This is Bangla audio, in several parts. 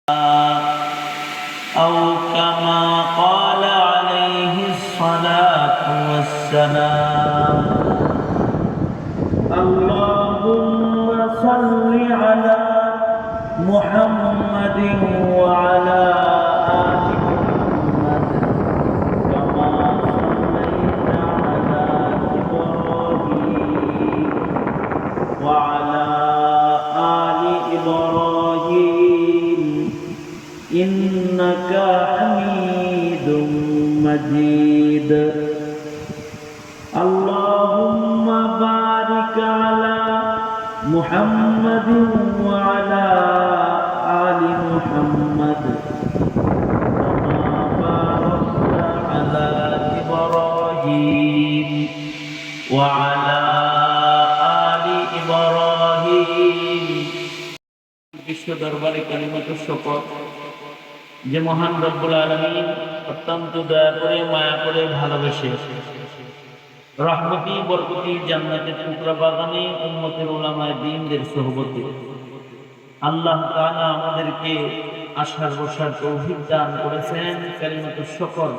أو كما قال عليه الصلاة والسلام اللهم صل على محمد وعلى آل محمد كما صليت على إبراهيم وعلى آل إبراهيم إنك حميد مجيد اللهم بارك على محمد وعلى آل محمد كما باركت على إبراهيم وعلى آل إبراهيم বিশ্ব দরবারে কালিমাতুর শপথ যে মহান রব্বুল আলামিন অত্যন্ত দয়া করে মায়া করে ভালোবেসে রহমতি বরকতি জান্নাতের টুকরা বাগানে উম্মতের উলামায়ে দ্বীনদের সোহবতে আল্লাহ তাআলা আমাদেরকে আশার বসার তৌফিক দান করেছেন। কালিমাতুশ শুকর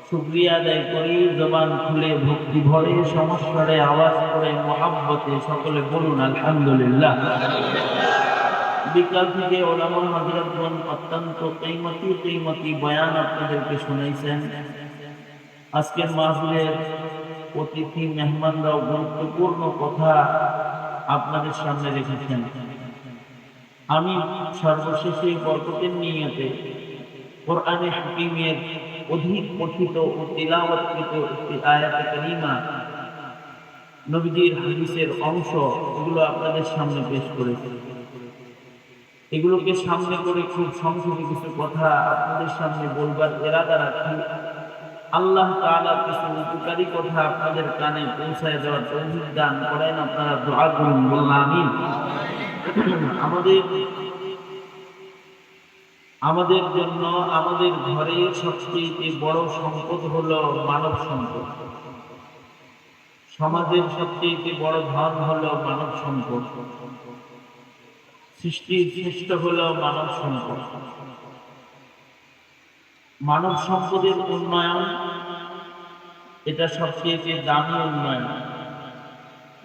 শুকরিয়া আদায় করি জবান খুলে ভক্তি ভরে সমস্বরে আওয়াজ করে মহব্বতে সকলে বলুন আলহামদুলিল্লাহ। বিকাল থেকে ওলামা হযরতগণ অত্যন্ত কিমতি বয়ান আপনাদেরকে শুনাইছেন। আজকের মাহফিলের অতিথি মেহমানরাও গুরুত্বপূর্ণ কথা আপনাদের সামনে রেখেছেন। আমি সর্বশেষে বরকতের নিয়তে কোরআনে হাকিমের অধিক পঠিত ও তিলাওয়াতকৃত একটি আয়াতে কারিমা নবীজির হাদিসের অংশ এগুলো আপনাদের সামনে পেশ করেছি। এগুলোকে সামনে করে খুব সংক্ষেপে কিছু কথা আপনাদের সামনে বলবার ইরাদা রাখি। আল্লাহ তাআলা কিছু উপকারী কথা আপনাদের কানে পৌঁছায় দেওয়ার তৌফিক দান করেন। আপনারা দোয়া করুন, বলুন আমিন। আমাদের জন্য আমাদের ঘরে সবচেয়ে বড় সম্পদ হলো মানব সম্পদ। সমাজের সবচেয়ে বড় ধন হলো মানব সম্পদ। সৃষ্টির শ্রেষ্ঠ হলো মানব সম্পদ। মানব সম্পদের উন্নয়ন এটা সবচেয়ে দামি উন্নয়ন।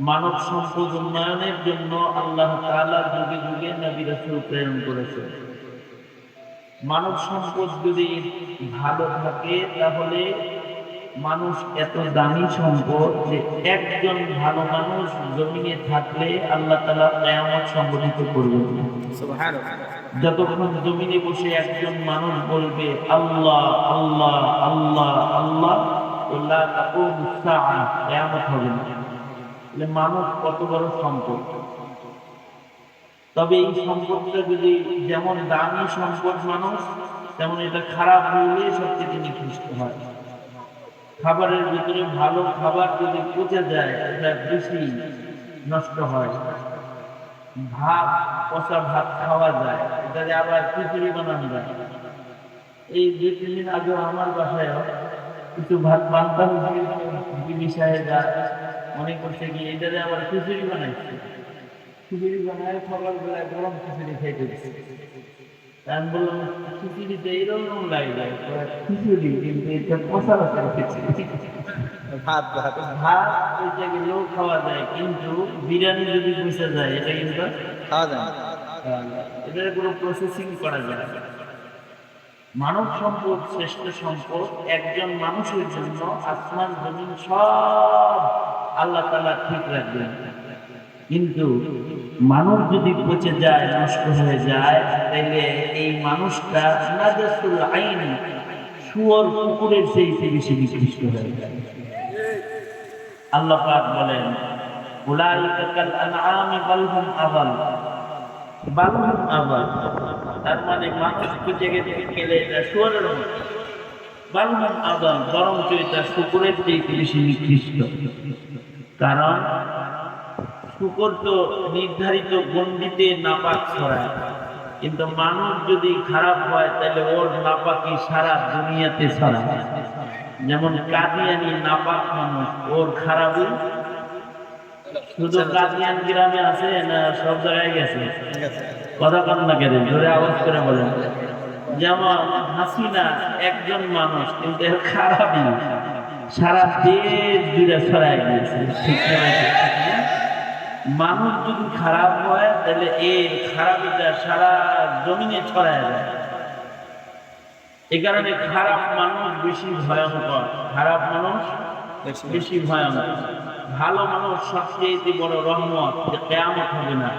মানব সম্পদ উন্নয়নের জন্য আল্লাহ তাআলা যুগে যুগে নবী রাসূল প্রেরণ করেছেন। মানব সম্পদ যদি ভালো থাকে তাহলে মানুষ এত দামি সম্পদ যে একজন ভালো মানুষ জমিনে থাকলে আল্লাহ তাআলা কিয়ামত সংঘটিত করবেন। সুবহানাল্লাহ। যতক্ষণ জমিনে বসে একজন মানুষ বলবে আল্লাহ আল্লাহ আল্লাহ আল্লাহ লা তাকুমুস সাআহ, কিয়ামত হবে না। তাহলে মানুষ কত বড় সম্পদ। তবে এই সম্পদটা যদি যেমন দামি সম্পদ মানুষ, তেমন এটা খারাপ হইলে সবচেয়ে নিকৃষ্ট হয়। খাবারের ভিতরে ভালো খাবার যদি পচে যায় এটা বেশি নষ্ট হয়। ভাত পচা ভাত খাওয়া যায়, এটাকে আবার খিচুড়ি বানানো যায়। এই 2-3 দিন আগে আমার বাসায় কিছু ভাত বানতাম, বিবি সাহেবরা মনে করছে কি এটাকে আবার খিচুড়ি বানাইছে। খিচুড়ি বানায় সকালবেলায় গরম খিচুড়ি খাইতে দিচ্ছে। আমি বললাম খিচুড়িতে এইরকম লাগে খিচুড়ি, কিন্তু এটা পচা রকম খিচুড়ি। ভাত ওইটাকে লোক খাওয়া যায়, কিন্তু বিরিয়ানি যদি পচে যায় এটা কিন্তু খাওয়া যায় না। এটার কোনো প্রসেসিং করা যায় না। মানব সম্পদ শ্রেষ্ঠ সম্পদ। একজন মানুষের জন্য আসমান জমিন সব আল্লাহ তাআলা ঠিক রাখবেন, কিন্তু মানুষ যদি পচে যায় নষ্ট হয়ে যায় তাহলে এই মানুষটা নাজাসুল আইন, শুয়োর কুকুরের চেয়ে বেশি নিকৃষ্ট হয়ে যায়। আল্লাহ পাক বলেন উলাইকা কাল আনআমি বাল হুম আযাল, তার মানে মানুষ পচে গেলে এটা শুয়োরের মতো। বাল হুম আযাল, বরঞ্চ এটা কুকুরের চেয়ে বেশি নিকৃষ্ট। কারণ শুকর তো নির্ধারিত গণ্ডিতে নাপাক ছড়ায়, কিন্তু মানুষ যদি খারাপ হয় তাহলে ওর নাপাকি সারা দুনিয়াতে ছড়ায়। যেমন কাদিয়ানি নাপাক মানুষ, ওর খারাপই শুধু কাদিয়ান গ্রামে আছে না সব জায়গায় গেছে? কথা কন না কেন, জোরে আওয়াজ করে বলেন। যেমন হাসিনা একজন মানুষ, কিন্তু এর খারাপই সারা দেশ জুড়ে ছড়ায় গিয়েছে, ঠিক না? মানুষ যদি খারাপ হয় তাহলে এর খারাপিটা সারা জমিনে ছড়ায় যায়। এ কারণে খারাপ মানুষ বেশি ভয়ঙ্কর, খারাপ মানুষ বেশি ভয়ঙ্কর। ভালো মানুষ সবচেয়ে বড় রহমত, যে কিয়ামত হবে না।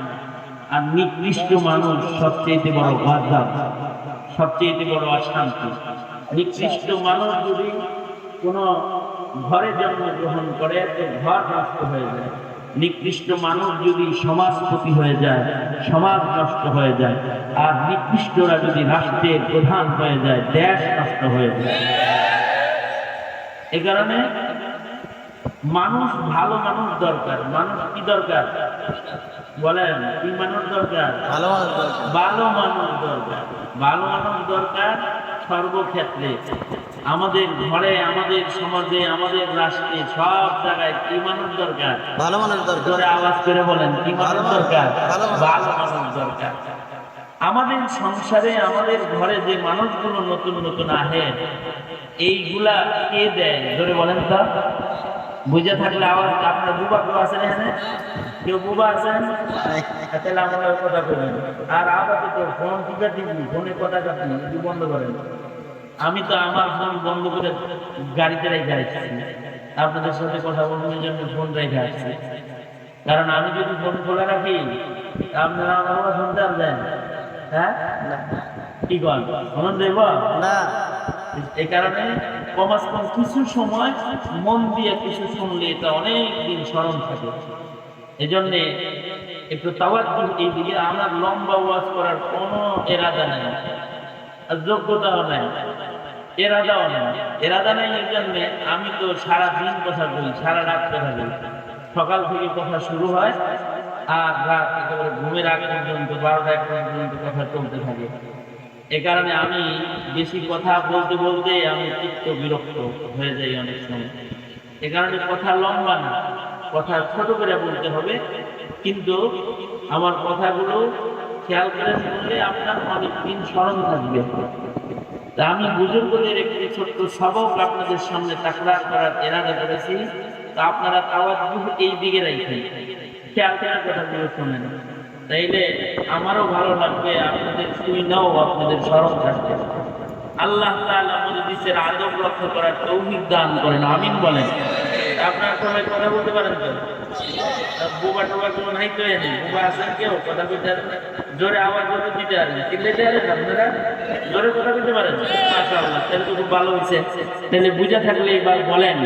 আর নিকৃষ্ট মানুষ সবচেয়ে বড় গাদ্দার, সবচেয়ে বড় অশান্তি। নিকৃষ্ট মানুষ যদি কোনো ঘরে জন্মগ্রহণ করে তো ঘর নষ্ট হয়ে যায়। নিকৃষ্ট মানুষ যদি সমাজপতি হয়ে যায়, সমাজ নষ্ট হয়ে যায়। আর নিকৃষ্টরা যদি রাষ্ট্রের প্রধান হয়ে যায়, দেশ নষ্ট হয়ে যায়। এ কারণে মানুষ, ভালো মানুষ দরকার। মানুষ কি দরকার বলেন? কি মানুষ দরকার? ভালো মানুষ দরকার। ভালো মানুষ দরকার সর্বক্ষেত্রে। আমাদের ঘরে, আমাদের সমাজে, আমাদের রাষ্ট্রে, সব জায়গায় কি মানুষ দরকার? ভালো মানুষ দরকার। আওয়াজ করে বলেন, কি মানুষ দরকার? ভালো মানুষ দরকার। আমাদের সংসারে, আমাদের ঘরে যে মানুষগুলো নতুন নতুন আহে, এইগুলা কে দেয়? ধরে বলেন তো, বুঝে থাকলে আওয়াজ। আপনার বুবা কেউ আছেন এখানে? কেউ বুবা আছেন? তাহলে আমরা কথা বলবেন। আর আপাতত ফোন টিপে দিবি, ফোনে কথা কাটবি, একটু বন্ধ করেন। আমি তো আমার ফোন বন্ধ করে গাড়িতে রেখে আসছি, আপনাদের সাথে কথা বলবার জন্য ফোন রেখে আসছি। কারণ আমি যদি ফোন খোলা রাখি, আপনারা আমার কথা শুনতে পারবেন? হ্যাঁ, কি করেন? ফোন দেব না। এই কারণে কমাস কম কিছু সময় মন দিয়ে কিছু শুনলে এটা অনেক দিন স্মরণ থাকে। এই জন্যে একটু তাওয়াজ্জুহ এই দিকে। আমার লম্বা ওয়াজ করার কোনো এরাদা নেই, আর যোগ্যতাও নাই, এরাদাও নেই। এরাদা নেই এর জন্যে আমি তো সারাদিন কথা বলি, সারা রাত কথা বলি। সকাল থেকে কথা শুরু হয় আর রাত একেবারে ঘুমের আগ পর্যন্ত, 12টা-1 পর্যন্ত কথা চলতে থাকে। এ কারণে আমি বেশি কথা বলতে বলতে আমি চিত্ত বিরক্ত হয়ে যাই অনেক সময়। এ কারণে কথা লম্বা না, কথা ছোট করে বলতে হবে। কিন্তু আমার কথাগুলো খেয়াল করে শুনলে আপনার অনেক দিন স্মরণ থাকবে। তা আমি বুজুর্গদের একটি ছোট্ট সবক আপনাদের সামনে তাকরার করার এরাদা করেছি। তা আপনারা তাওয়াজ্জুহ এই দিকে রাখেন, খেয়াল করে কথাগুলো শোনেন, তাইলে আমারও ভালো লাগবে, আপনাদের শুনেও আপনাদের স্মরণ থাকবে। আল্লাহ তাআলা মজলিসের আদব রক্ষা করার তৌফিক দান করেন, আমিন বলেন। আপনারা সবাই কথা বলতে পারেন তো? বোবা টোবা কোনো নাই তো? এনে বোবা আছেন কেউ? কথা বলতে জোরে আওয়াজ করে দিতে পারেন, চিল্লাইতে পারেন আপনারা? জোরে কথা বলতে পারেন? মাশাআল্লাহ, তাহলে তো খুব ভালো হয়েছে। তাহলে বুঝে থাকলে এবার বলেন,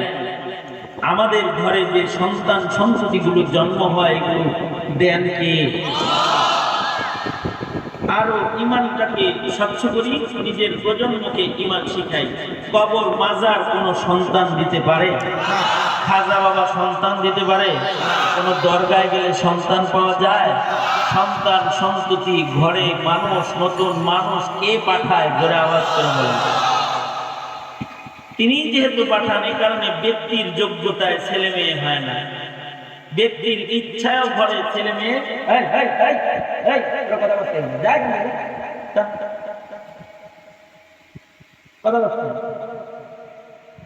আমাদের ঘরে যে সন্তান সন্ততিগুলো জন্ম হয়, এগুলো দেন কে? আরো ইমানটাকে স্বচ্ছ করি, নিজের প্রজন্মকে ইমান শিখাই। কবর মাজার কোন সন্তান দিতে পারে? খাজা বাবা সন্তান দিতে পারে? কোন দরগায় গেলে সন্তান পাওয়া যায়? সন্তান সন্ততি ঘরে মানুষ, নতুন মানুষ কে পাঠায়? জোরে আওয়াজ করে বলেন। তিনি যেহেতু পাঠান, এই কারণে ব্যক্তির যোগ্যতায় ছেলে মেয়ে হয় না, ব্যক্তির ইচ্ছায়ও ঘরে ছেলে মেয়ে।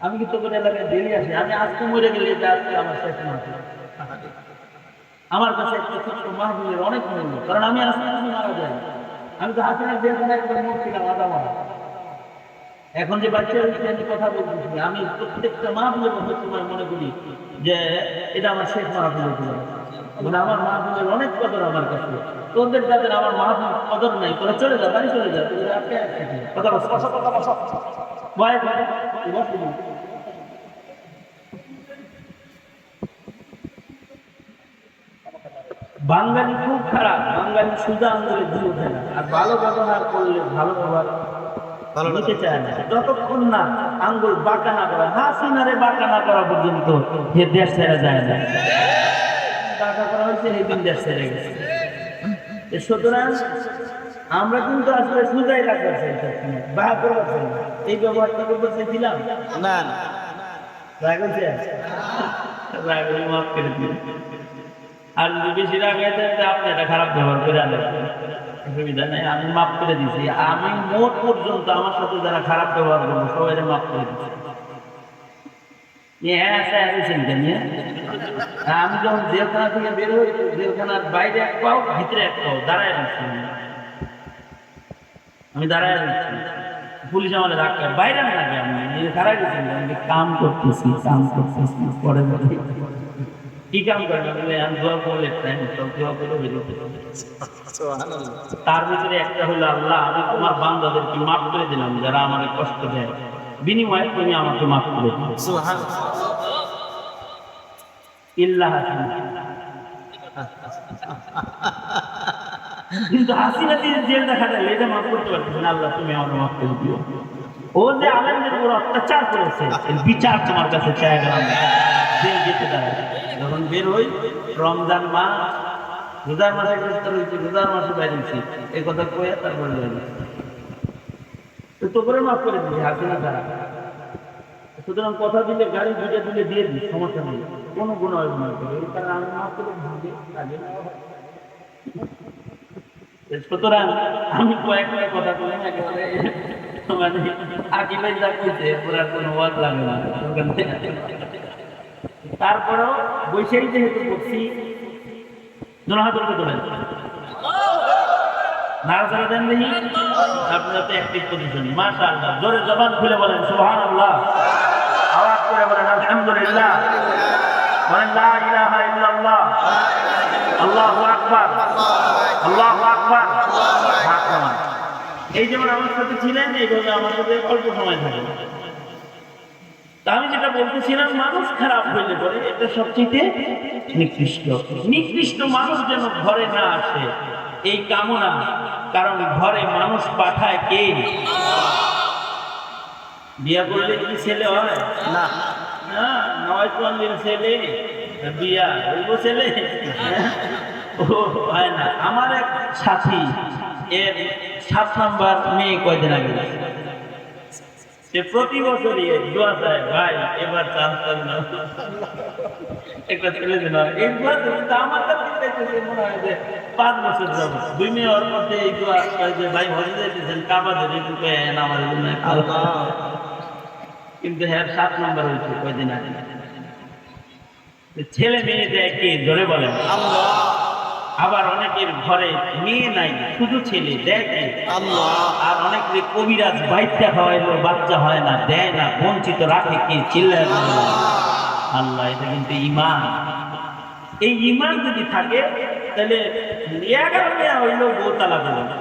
আমি কিন্তু এলাকায় ডেলি আসি, আমি আজকে মরে গেলে আজকে আমার শেষ মাস। আমার কাছে একটা ছোট্ট মাহবুবের অনেক মূল্য, কারণ আমি আজকে যদি মারা যাই, আমি তো হাসিনার জেলখানা একবার মরছিলাম আদা মারা। এখন যে বাচ্চা আমি কথা বলতেছি, আমি প্রত্যেকটা মাহবুবের সময় মনে করি যে এটা আমার শেষ মাহবুবের ছিল। মানে আমার মাহবুবের অনেক কদর আমার কাছে। তোদের যাদের আমার মাহবুব কদর নাই, তোরা চলে যা, বাড়ি চলে যা, তোদের আটকে কথা বাঙালি খুব খারাপ, বাঙালি সুজা আঙ্গুলে দিয়ে ওঠে না, আর ভালো ব্যবহার করলে ভালো ব্যবহার নিতে চায় না। যতক্ষণ না আঙ্গুল বাঁকা না করা, হাসিনারে বাঁকা না করা পর্যন্ত সে দেশ ছেড়ে যায় না। বাঁকা করা হয়েছে, এই দিন দেশ ছেড়ে গেছে। সুতরাং আমরা কিন্তু আসলে সুজাই রাখতে চাই, বাহা করতে চাই না। এই ব্যবহারটা করতে চাইছিলাম না, রাগ হয়েছে, রাগ হয়ে মাফ করে দিন। আর যদি বেশি রাগ হয়ে যায়, আপনি একটা খারাপ ব্যবহার করে আনেন। অসুবিধা নেই, আমি মাফ করে দিছি। আমি মোট পর্যন্ত আমার সাথে যারা খারাপ ব্যবহার করবো সবাই মাফ করে দিচ্ছি। আমি যখন জেলখানা থেকে বের হই, জেলখানার বাইরে এক পাও ভিতরে এক পাও দাঁড়ায় দিচ্ছি, আমি দাঁড়ায় দিচ্ছি। পুলিশ আমাদের ধাক্কা বাইরে না লাগে, আমি দাঁড়ায় দিচ্ছি, আমি কাম করতেছি পরে কি কাম করেন আমি দোয়া করলে দোয়া করে বেরোতে। তার ভিতরে একটা হলো, আল্লাহ আমি তোমার বান্দাদেরকে মাফ করে দিলাম যারা আমাকে কষ্ট দেয়, বিনিময়ে তুমি আমাকে মাফ করে দিও। ইল্লাহ কিন্তু হাসিনা দিয়ে জেল দেখা যায়, এটা মাফ করতে পারতেছে না। আল্লাহ তুমি আমাকে মাফ করে দিও। ও যে আলেমদের উপর অত্যাচার করেছে, বিচার তোমার কাছে চাই গেলাম, জেল যেতে দেয়। যখন বের হই, রমজান মাস, রোজার মাসে গ্রেফতার হয়েছি, রোজার মাসে বাইরেছি, এই কথা কয়ে তারপরে তো করে মাফ করে দিচ্ছি হাসিনা দ্বারা। সুতরাং কথা দিলে গাড়ি দুটো দিলে দিয়ে দিই, সমস্যা নেই, কোনো গুণ হয় মনে করে, এই কারণে আমি মাফ করে ভাগে কাজে। সুতরাং আমি কয়েকটা কথা বলে একেবারে মানে আকিবাই যা কইছে পুরা কোনো ওয়াজ লাগে না। তারপরেও বৈশাখী যেহেতু করছি, হাত তোলেন, নাড়াচাড়া দেন দেখি, আপনারা তো অ্যাক্টিভ পজিশন, মাশাআল্লাহ। জোরে জবান খুলে বলেন সুবহানাল্লাহ, আওয়াজ করে বলেন আলহামদুলিল্লাহ, বলেন লা ইলাহা ইল্লাল্লাহ, আল্লাহু আকবার, আল্লাহু আকবার। এই যেমন আমার সাথে ছিলেন, এইভাবে আমার সাথে অল্প সময় থাকে। তা আমি যেটা বলতেছিলাম, মানুষ খারাপ হইলে পরে এটা সবচেয়ে নিকৃষ্ট মানুষ যেন ঘরে না আসে, এই কামনা। কারণ ঘরে মানুষ পাঠায় কে? বিয়া করলে কি ছেলে হয় না? না, নয় কোনদিন ছেলে বিয়া হইব ছেলে হয় না। আমার এক সাথী, এর 7 নাম্বার মেয়ে কয়দিন আগে, সে প্রতি বছরই দোয়া চায়, ভাই এবার চান্স না একটা ছেলে দিন। এই দোয়া আমার মনে হয় যে 5 বছর যাব, 2 মেয়ে ওর মধ্যে এই দোয়া যে ভাই হয়ে যাইতেছেন কাবা ধরে ঢুকে আমার জন্য। কিন্তু হ্যাঁ 7 নাম্বার হয়েছে কয়দিন আগে। ছেলে মেয়ে দেয় কে? ধরে বলেন আল্লাহ। আবার অনেকের ঘরে মেয়ে নাই, শুধু ছেলে, দেখে আল্লাহ। আর অনেকের কবিরাজ বাইত্যা খাওয়াইলো, বাচ্চা হয় না, দেয় না, বঞ্চিত রাখে কে? চিল্লায় আল্লাহ। এটা কিন্তু ঈমান। এই ঈমান যদি থাকে তাহলে 11 মেয়ে হইলেও বউ তালাক হবে না।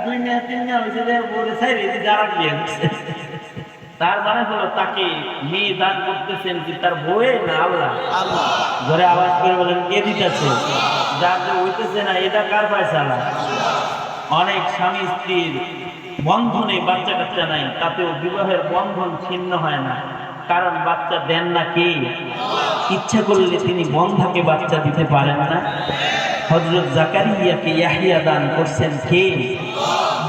2 মেয়ে 3 মেয়ে হয়েছে যে বউরে ছাইরে যারা বিয়ে হচ্ছে, তার মানে হলো তাকে মেয়ে দান করতেছেন কি তার বউয়ে না আল্লাহ? ঘরে আওয়াজ করে বলেন কে দিতেছে? যার যে হইতেছে না, এটা কার ফয়সালা? অনেক স্বামী স্ত্রীর বন্ধনে বাচ্চা কাচ্চা নাই, তাতেও বিবাহের বন্ধন ছিন্ন হয় না, কারণ বাচ্চা দেন না কে? ইচ্ছা করলে তিনি বন্ধাকে বাচ্চা দিতে পারেন না? হযরত জাকারিয়াকে ইয়াহইয়া দান করছেন কে?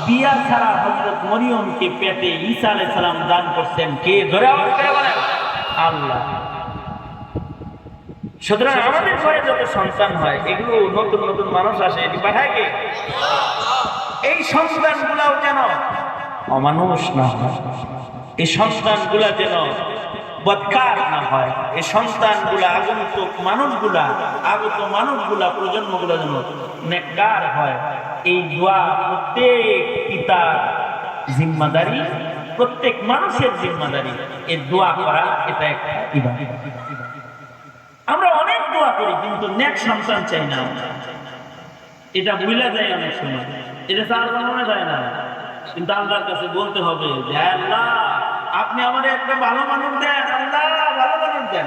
বিয়া ছাড়া হযরত মরিয়মকে পেটে ঈসা আলাইহিস সালাম দান করছেন কে? জোরে আওয়াজ করে বলেন আল্লাহ। সুতরাং আমাদের ঘরে যত সন্তান হয়, এগুলো নতুন নতুন মানুষ আসে, এটি পাঠায় কে? এই সন্তানগুলাও যেন অমানুষ না হয়, এই সন্তানগুলা যেন বদকার না হয়, এই সন্তানগুলা আগত মানুষগুলা প্রজন্মগুলা যেন নেককার হয়। এই দোয়া প্রত্যেক পিতার জিম্মাদারি, প্রত্যেক মানুষের জিম্মাদারি। এই দোয়া করা এটা একটা ইবাদত। আমরা অনেক দোয়া করি কিন্তু নেক সন্তান চাই না, এটা ভুলে যায় অনেক সময়, এটা তার মনে যায় না। কিন্তু আল্লাহর কাছে বলতে হবে যে আল্লাহ আপনি আমাদের একটা ভালো মানুষ দেন, আল্লাহ ভালো মানুষ দেন।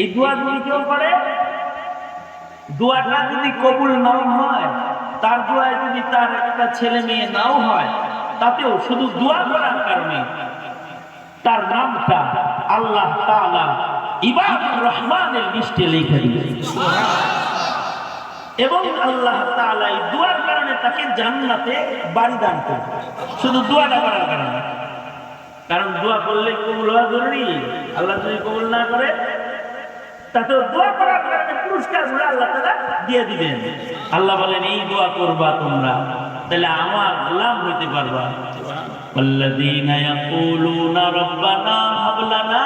এই দোয়া যদি কেউ করে, দোয়াটা যদি কবুল নাও হয়, তার দোয়ায় যদি তার একটা ছেলে মেয়ে নাও হয়, তাতেও শুধু দোয়া করার কারণে তার নামটা আল্লাহ তাআলা ইবাদুর রহমানের লিস্টে লিখে দিবেন, এবং আল্লাহ তাআলা এই দোয়ার কারণে তাকে জান্নাতে বাড়ি দান করবে, শুধু দোয়াটা করার কারণে। কারণ দোয়া করলে কবুল হওয়া জরুরি, আল্লাহ যদি কবুল না করে তাতেও দোয়া করার কারণে পুরস্কারগুলো আল্লাহ তাআলা দিয়ে দিবেন। আল্লাহ বলেন এই দোয়া করবা তোমরা, তাহলে আমার গোলাম হইতে পারবা। والذين يقولون ربنا هب لنا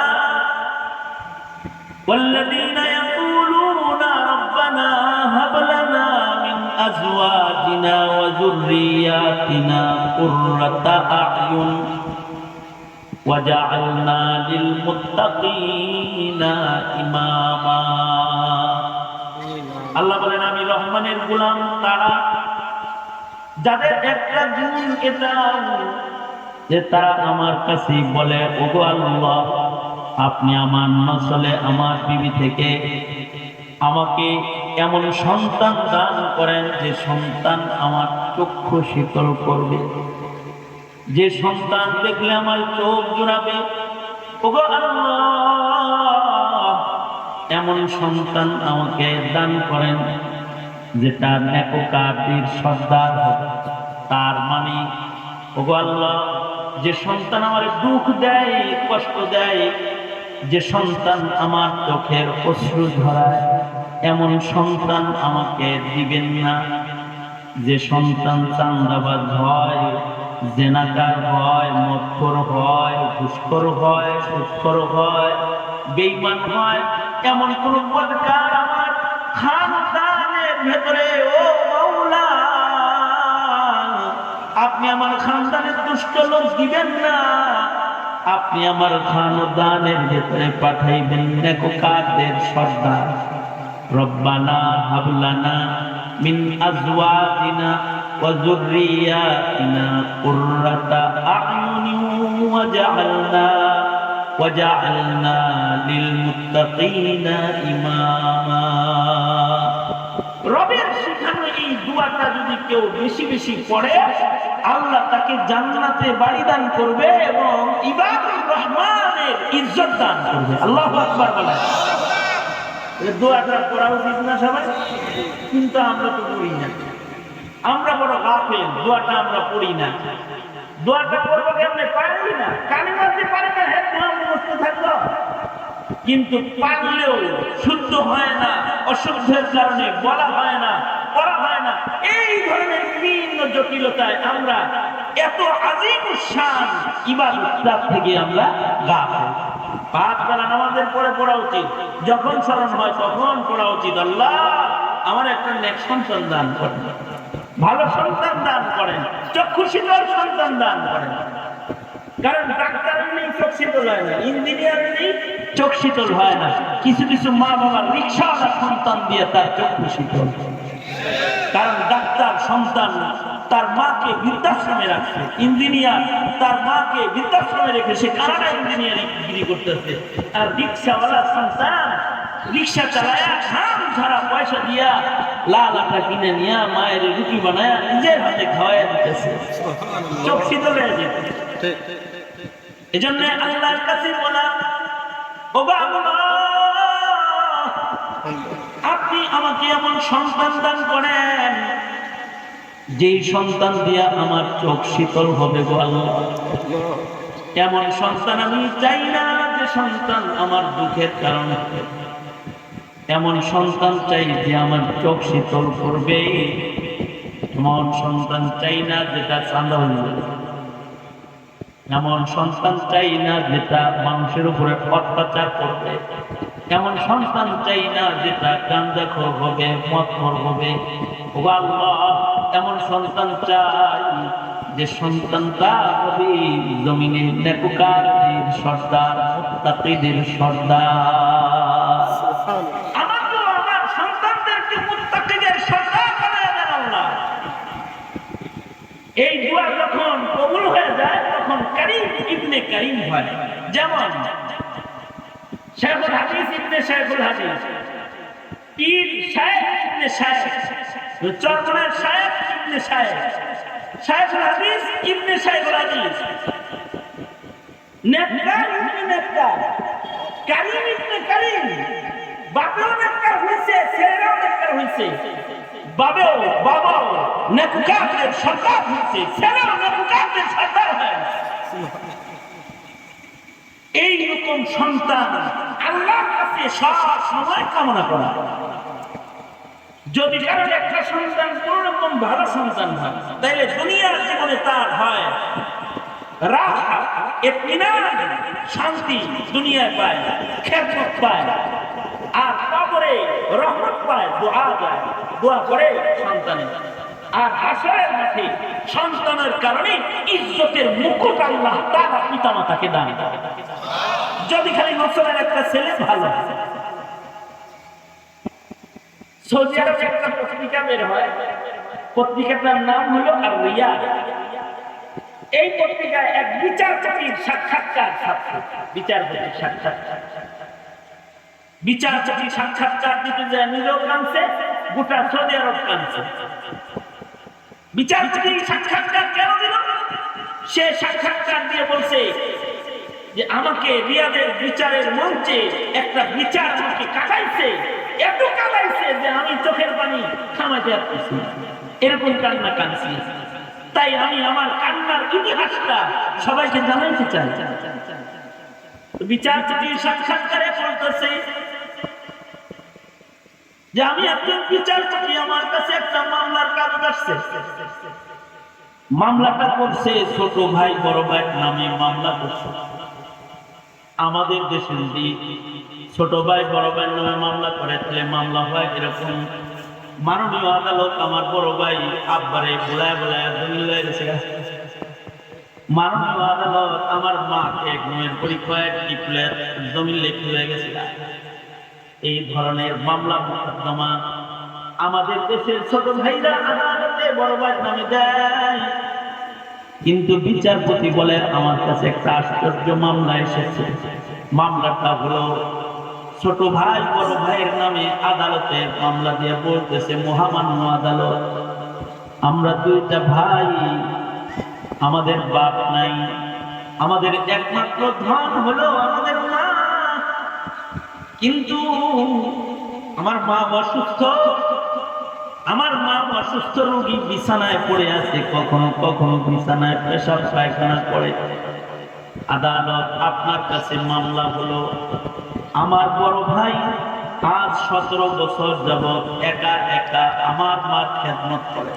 والذين يقولون ربنا هب لنا من أزواجنا وذرياتنا قرة أعين وجعلنا للمتقين إماما। আল্লাহ বলেন আমি রহমানের গোলাম তারা যাদের একটা গুণ এটা যে তারা আমার কাছে বলে ওগো আল্লাহ আপনি আমার নসলে আমার বিবি থেকে আমাকে এমন সন্তান দান করেন যে সন্তান আমার চক্ষু শীতল করবে, যে সন্তান দেখলে আমার চোখ জোড়াবে। ওগো আল্লাহ এমন সন্তান আমাকে দান করেন যেটা নেককারদের সর্দার হবে। তার মানে ওগো আল্লাহ যে সন্তান আমার দুঃখ দেয় কষ্ট দেয়, যে সন্তান আমার চোখের অশ্রু ঝরায় এমন সন্তান আমাকে দিবেন না। যে সন্তান চাঁদাবাজ হয়, জেনাকার হয়, মদখোর হয়, ঘুষখোর হয়, সুদখোর হয়, বেঈমান হয়, এমন কোন বদকার আমার খানদানের ভেতরে ও মাওলা আপনি আমার খানদানের দুষ্ট লোক দিবেন না। আপনি আমার খানদানের ভেতরে পাঠাইবেন নেককারদের সর্দার। রব্বানা হাব লানা মিন আজওয়াজিনা ওয়া যুররিয়াতিনা কুররাতা আ'য়ুনিন ওয়াজআলনা লিল মুত্তাকিনা ইমামা। রবের শিখানো এই দোয়াটা যদি কেউ বেশি বেশি পড়ে আল্লাহ তাকে জান্নাতে বাড়ি দান করবে এবং ইবাদুর রহমানের ইজ্জত দান করবে। আল্লাহু আকবার বলেন। এই দোয়াটা পড়া উচিত না সবাই? কিন্তু আমরা তো পড়ি না, আমরা বড় গাফেল, দোয়াটা আমরা পড়ি না। দোয়াটা পড়বো কেমনে পারি না, কালিমাতে পারে না, হ্যাঁ দোয়া মুখস্থ থাকলো কিন্তু পারলেও শুদ্ধ হয় না, অশুদ্ধের কারণে বলা হয় না, পড়া হয় না। এই ধরনের বিভিন্ন জটিলতায় আমরা এত আযীম শান ইবাদত থেকে আমরা গাফেল। পাঁচ বেলা নামাজের পরে পড়া উচিত, যখন স্মরণ হয় তখন পড়া উচিত। আল্লাহ আমার একটা নেক সন্তান দান করেন, ভালো সন্তান দান করেন, চক্ষু শীতল সন্তান দান করেন। কারণ ডাক্তারের নেই চোখ শীতল হয় না, ইঞ্জিনিয়ারের নেই চোখ শীতল হয় না। কিছু কিছু মা বাবার রিক্সাওয়ালা সন্তান দিয়ে তার চক্ষু শীতল। কারণ ডাক্তার সন্তান তার মাকে বৃদ্ধাশ্রমে রাখছে, ইঞ্জিনিয়ার তার মাকে বৃদ্ধাশ্রমে রেখে সে কানাডা ইঞ্জিনিয়ারিং ডিগ্রি করতেছে। আর রিক্সাওয়ালা সন্তান রিক্সা চালায়া ঘাম ঝাড়া পয়সা দিয়া লাল আটা কিনে নিয়ে মায়ের রুটি বানায় নিজের হাতে খাওয়াই দিতেছে, চোখ শীতল হয়ে যেত। এজন্য আল্লাহর কাছে বলা ও বাবা আপনি আমাকে এমন সন্তান দান করেন যেই সন্তান দিয়া আমার চোখ শীতল হবে গো আল্লাহ। এমন সন্তান আমি চাই না যে সন্তান আমার দুঃখের কারণ হবে, এমন সন্তান চাই যে আমার চোখ শীতল করবে। এমন সন্তান চাই না যেটা চাঁদা হইবে, এমন সন্তান চাই না যেটা মানুষের উপরে অত্যাচার করবে, এমন সন্তান চাই না যেটা গাঁজাখোর হবে, মদখোর হবে। ও আল্লাহ এমন সন্তান চাই যে সন্তানটা হবে জমিনে নেককারদের সর্দার, মুত্তাকিদের সর্দার। আমার সন্তানদেরকে মুত্তাকিদের সর্দার বানায় দেন আল্লাহ। এই দোয়া যখন কবুল হয়ে যায় তখন কারীম ইবনে কারীম হয়। যেমন শেখুল হাদিস ইবনে শেখুল হাদিস, পীর শায়েখ ইবনে শায়েখ, চরমনের শায়েখ ইবনে শায়েখ, শায়েখুল হাদিস ইবনে শায়েখুল হাদিস, নেককার ইবনে নেককার, কারীম ইবনে কারীম। বাপেও নেককার হয়েছে, ছেলেরাও নেককার হয়েছে, বাবাও নেককারদের সর্দার হয়েছে, ছেলেও নেককারদের সর্দার হয়েছে। এইরকম সন্তান আল্লাহর কাছে সব সময় কামনা করা। যদি কারণ একটা সন্তান কোন রকম ভালো সন্তান হয়, তাইলে দুনিয়ার জীবনে তার হয় রাহা, ইতমিনান, শান্তি দুনিয়ায় পায়, খেদমত পায়, আর কবরে রহমত পায়, দোয়া করে সন্তানের। আর হাসরের মাঠে সন্তানের কারণে ইজ্জতের মুকুট আল্লাহ তাআলা পিতামাতাকে দান করে। যদি খালি মুসলমান একটা ছেলে ভালো, সৌদি আরবে একটা পত্রিকা বের হয়, পত্রিকাটার নাম হলো আর রিয়াদ। এই পত্রিকায় এক বিচারপতির সাক্ষাৎকার ছাপছে, বিচারপতির সাক্ষাৎকার দিতে যায়, নিজেও কাঁদছে, গোটা সৌদি আরব কাঁদছে। বিচারপতির সাক্ষাৎকার কেন দিল? সে সাক্ষাৎকার দিয়ে বলছে যে আমাকে রিয়াদের বিচারের মঞ্চে একটা বিচার আমাকে কাটাইছে, এত কাটাইছে যে আমি চোখের পানি থামাতে পারতেছি, এরকম কান্না কাঁদছি। তাই আমি আমার কান্নার ইতিহাসটা সবাইকে জানাইতে চাই। বিচারপতির সাক্ষাৎকারে বলতেছে যে আমি একজন বিচারপতি, আমার কাছে একটা মামলার কাগজ আসছে। মামলাটা করছে ছোট ভাই বড় ভাই নামে মামলা করছে। আমাদের দেশে যদি ছোট ভাই বড় ভাই নামে মামলা করে তাহলে মামলা হয় এরকম, মাননীয় আদালত আমার বড় ভাই আব্বারে বোলায় বোলায় জমিন লয়ে গেছে, মাননীয় আদালত আমার মাকে ঘুমের পরীক্ষায় টিপলে জমিন লেখি হয়ে গেছে। এই ধরনের মামলা মোকদ্দমা আমাদের দেশের ছোট ভাইরা আদালতে বড় ভাই নামে দেয়। কিন্তু বিচারপতি বলে আমার কাছে একটা আশ্চর্য মামলা এসেছে। মামলাটা হলো ছোট ভাই বড় ভাইয়ের নামে আদালতে মামলা দিয়ে বলতেছে, মহামান্য আদালত, আমরা দুইটা ভাই, আমাদের বাপ নাই, আমাদের একমাত্র ধন হলো আমাদের মা, কিন্তু আমার মা অসুস্থ রোগী, বিছানায় পড়ে আছে, কখনো কখনো বিছানায় পেশাব পায়খানা করে। আদালত, আপনার কাছে মামলা হলো আমার বড় ভাই আজ 17 বছর যাবৎ একা একা আমার মার খেদমত করে।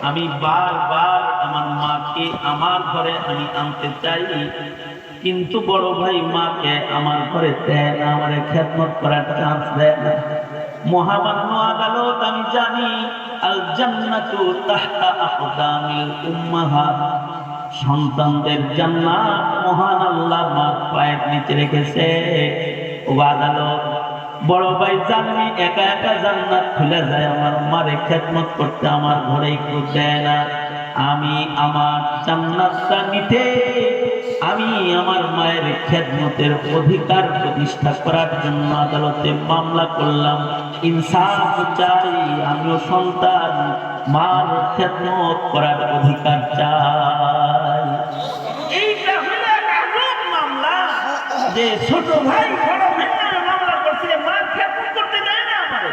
আমি বারবার আমার মাকে আমার ঘরে আমি আনতে চাই, কিন্তু বড় ভাই মাকে আমার ঘরে দেয় না, আমার খেদমত করার চান্স দেয় না। মহামান্য আদালত, আমি জানি আল জান্নাতু তাহতা আকদামিল উম্মাহাত, সন্তানদের জান্নাত মহান আল্লাহ মা পায়ের নিচে রেখেছে। ও আদালত, বড় ভাই জানি একা একা জান্নাত খুলে যায়, আমার মারে খেদমত করতে আমার ঘরে একটু দেয় না। আমি আমার জান্নাতটা নিতে, আমি আমার মায়ের খেদমতের অধিকার প্রতিষ্ঠা করার জন্য আদালতে মামলা করলাম। ইনসাফ চাই, আমিও সন্তান, মার খেদমত করার অধিকার চাই। এইটা হলো আজব মামলা যে ছোট ভাই বড় ভাই মামলা করছে, মার খেদমত করতে দেয় না আমারে।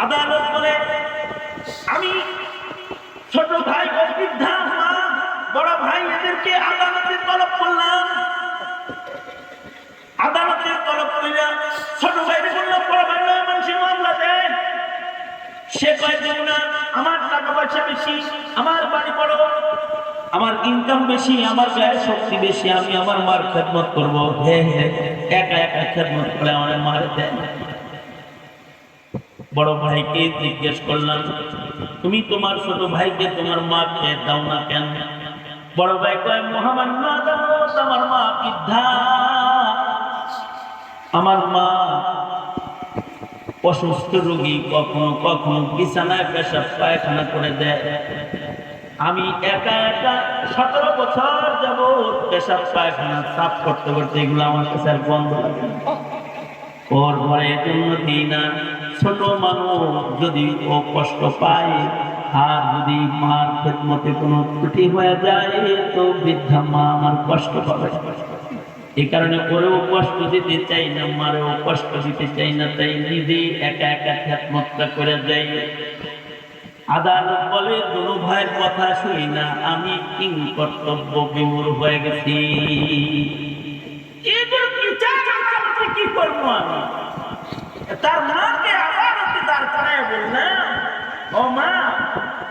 আদালত বলে আমি ছোট ভাই ও বৃদ্ধা মা বড় ভাই এদেরকে আদালতে তলব করলাম। আদালতে তলব করলাম, ছোট ভাইরে বললাম বড় ভাই মানুষের মামলা দেয়। সে কয় দেব না, আমার টাকা পয়সা বেশি, আমার বাড়ি বড়, আমার ইনকাম বেশি, আমার গায়ে শক্তি বেশি, আমি আমার মার খেদমত করবো। একা একা খেদমত করে আমার মার দেয়। বড় ভাইকে জিজ্ঞেস করলাম, তুমি তোমার ছোট ভাইকে তোমার মাকে দাও না কেন? বড় ভাই কয়, মহামান্য আদালত, আমার মা বৃদ্ধা, আমার মা অসুস্থ রোগী, কখনো কখনো বিছানায় পেশাব পায়খানা করে দেয়। আমি একা একা 17 বছর যাবৎ পেশাব পায়খানা সাফ করতে করতে এগুলো আমার কাছে আর বন্ধ লাগে না। ওর ঘরে জন্য দিই না। ছোট মানুষ যদি ও কষ্ট পায়, আর যদি মার খেদমতে কোনো ত্রুটি হয়ে যায়, তো বৃদ্ধা মা আমার কষ্ট পাবে। এই কারণে ওরেও কষ্ট দিতে চাই না, মারেও কষ্ট দিতে চাই না, তাই নিজে একা একা খেদমতটা করে যাই। আদালত বলে, দুনো ভাইয়ের কথা শুনি না, আমি কিং কর্তব্য বিমূঢ় হয়ে গেছি। কি করবো আমি? তার মাকে আদালতে দাঁড় করায় বললাম, ও মা,